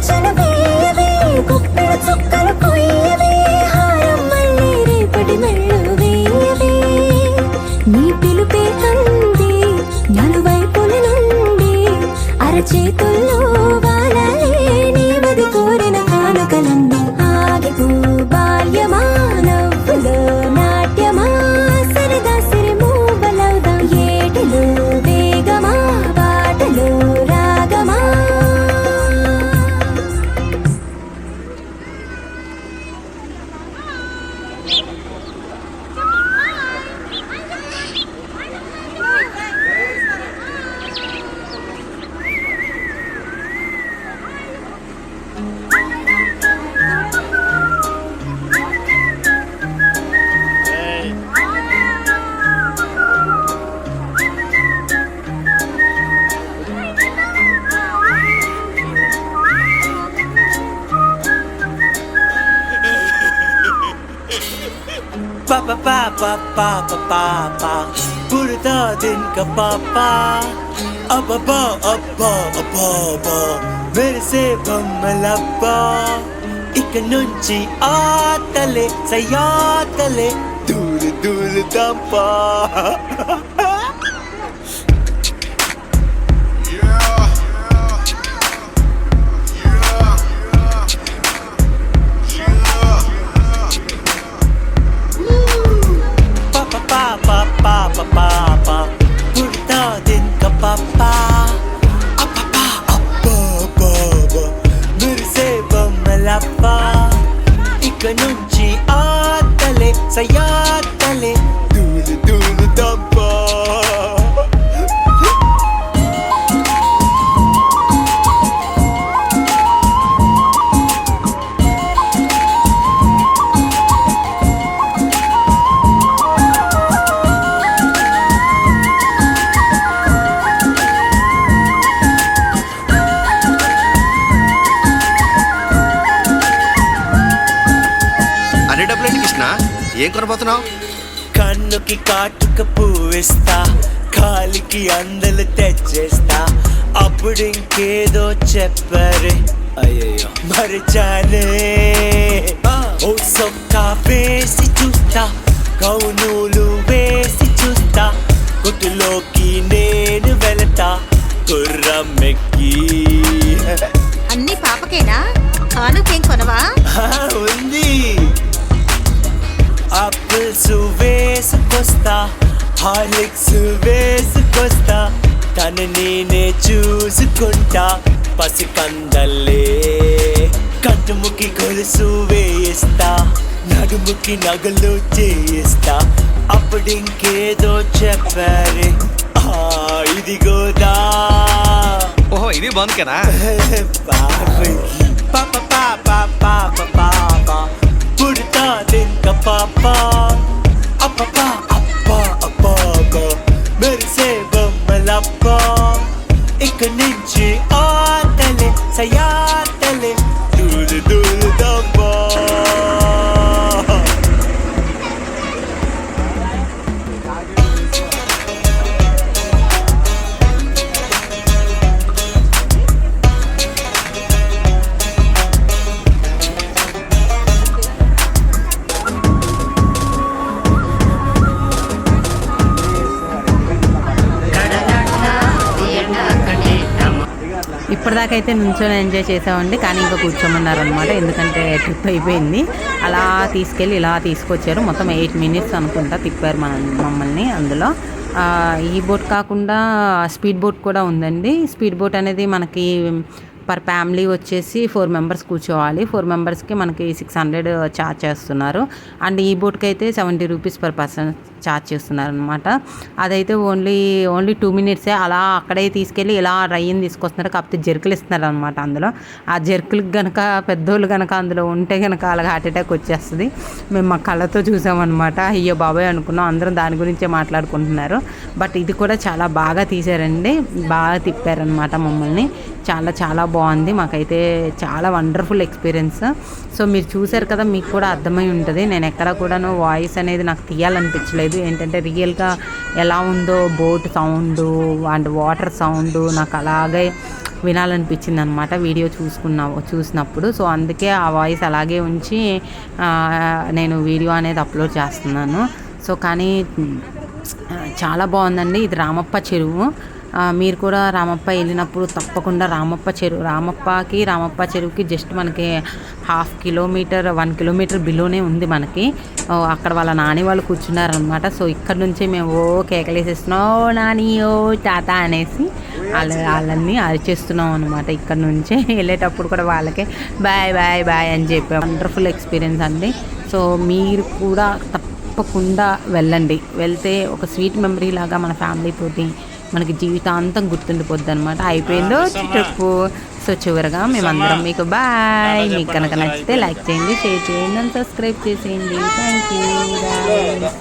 ముచ్చలు వేయవే కుప్పెల చుక్కలు కొయ్యవే హారం మళ్ళీ రేపటి మెళ్ళు వేయవే నీ పిలుపే కంది నలువైపుల నుండి అరచేతుల్లో వాలలే నీవది కోరిన కానుకలన్నీ ఆగిపో బాల్యమా నవ్వులో నాట్యమా సరిదా సిరి మూవలవుదా ఏటిలో వేగమా బాటలో రాగమా Papa papa papa papa Burada din ka papa Ababa abba abba abba Mere se bammalappa Ika nunchi aatale sayatale Dulu dulu dampa Papa, burada din ka papa Apapa, appa, appa Mere se bammalappa Ika nunchi aatale sayatale Dulu dulu dampa అన్ని డబ్బులేంటి కృష్ణ ఏం కొనబోతున్నావు కన్నుకి కాటుక పువ్విస్తా కాలికి అందలు తెచ్చేస్తా అప్పుడు ఇంకేదో చెప్పరే అయ్యయ్యో మరిచానే ఓ సొక్కా వేసి చూస్తా కౌనూలు వేసి చూస్తా కొట్టులోకి నేను వెళతా గుర్రమెక్కి అన్ని పాపకేనా కానుకేం కొనవా ఉంది ఆపిల్స్ వేసుకొస్తా హార్లిక్స్ వేసుకొస్తా తను నేనే చూసుకుంటా పసికందల్లే కంటుముకి గొలుసు వేయిస్తా నడుముకి నగలు చేయిస్తా అప్పుడు ఇంకేదో చెప్పారే ఇదిగోదా ఓహో ఇది బాగుందికేనా Papa, papa, papa, papa Burada din ka papa Apapa, appa, appa, appa Mere se bammalappa Ika nunchi aatale sayatale Dulu dulu dampa ఇప్పటిదాకైతే నుంచొని ఎంజాయ్ చేసామండి, కానీ ఇంకా కూర్చోమన్నారు అనమాట. ఎందుకంటే ట్రిప్ అయిపోయింది. అలా తీసుకెళ్ళి ఇలా తీసుకొచ్చారు. మొత్తం 8 minutes అనుకుంటా తిప్పారు మమ్మల్ని. అందులో ఈ బోట్ కాకుండా స్పీడ్ బోట్ కూడా ఉందండి. స్పీడ్ బోట్ అనేది మనకి పర్ ఫ్యామిలీ వచ్చేసి 4 members కూర్చోవాలి. 4 membersకి మనకి 600 ఛార్జ్ చేస్తున్నారు. అండ్ ఈ బోట్కి అయితే 70 rupees per person ఛార్జ్ చేస్తున్నారు అనమాట. అదైతే ఓన్లీ 2 minutes అలా అక్కడే తీసుకెళ్ళి ఇలా రయ్యని తీసుకొస్తున్నారు. కాకపోతే జర్కులు ఇస్తున్నారు అనమాట. అందులో ఆ జర్కులకు కనుక పెద్దోళ్ళు కనుక అందులో ఉంటే కనుక అలాగ హార్ట్ అటాక్ వచ్చేస్తుంది. మేము మా కళ్ళతో చూసామన్నమాట. అయ్యో బాబాయ్ అనుకున్నాం. అందరం దాని గురించే మాట్లాడుకుంటున్నారు. బట్ ఇది కూడా చాలా బాగా తీశారండి, బాగా తిప్పారనమాట మమ్మల్ని. చాలా చాలా బాగుంది. మాకైతే చాలా వండర్ఫుల్ ఎక్స్పీరియన్స్. సో మీరు చూసారు కదా, మీకు కూడా అర్థమై ఉంటుంది. నేను ఎక్కడ కూడాను వాయిస్ అనేది నాకు తీయాలనిపించలేదు. ఏంటంటే రియల్గా ఎలా ఉందో boat sound and water sound నాకు అలాగే వినాలనిపించింది అనమాట వీడియో చూసినప్పుడు. సో అందుకే ఆ వాయిస్ అలాగే ఉంచి నేను వీడియో అనేది అప్లోడ్ చేస్తున్నాను. సో కానీ చాలా బాగుందండి. ఇది రామప్ప చెరువు. మీరు కూడా రామప్ప వెళ్ళినప్పుడు తప్పకుండా రామప్ప చెరువుకి జస్ట్ మనకి 1/2 కిలోమీటర్ 1 కిలోమీటర్ బిలోనే ఉంది మనకి. అక్కడ వాళ్ళ నాని వాళ్ళు కూర్చున్నారనమాట. సో ఇక్కడ నుంచి మేము కేకలేసేస్తున్నాం, ఓ నాని ఓ తాత అనేసి వాళ్ళని అరిచేస్తున్నాం అనమాట. ఇక్కడ నుంచి వెళ్ళేటప్పుడు కూడా వాళ్ళకే బాయ్ బాయ్ బాయ్ అని చెప్పి వండర్ఫుల్ ఎక్స్పీరియన్స్ అండి. సో మీరు కూడా తప్పకుండా వెళ్ళండి. వెళ్తే ఒక స్వీట్ మెమరీ లాగా మన ఫ్యామిలీతోటి మనకి జీవితాంతం గుర్తుండిపోద్ది అనమాట. అయిపోయిందో ట్రిప్. సో చివరిగా మేమందరం మీకు బాయ్. మీకు కనుక నచ్చితే లైక్ చేయండి, షేర్ చేయండి, సబ్స్క్రైబ్ చేసేయండి. Thank you.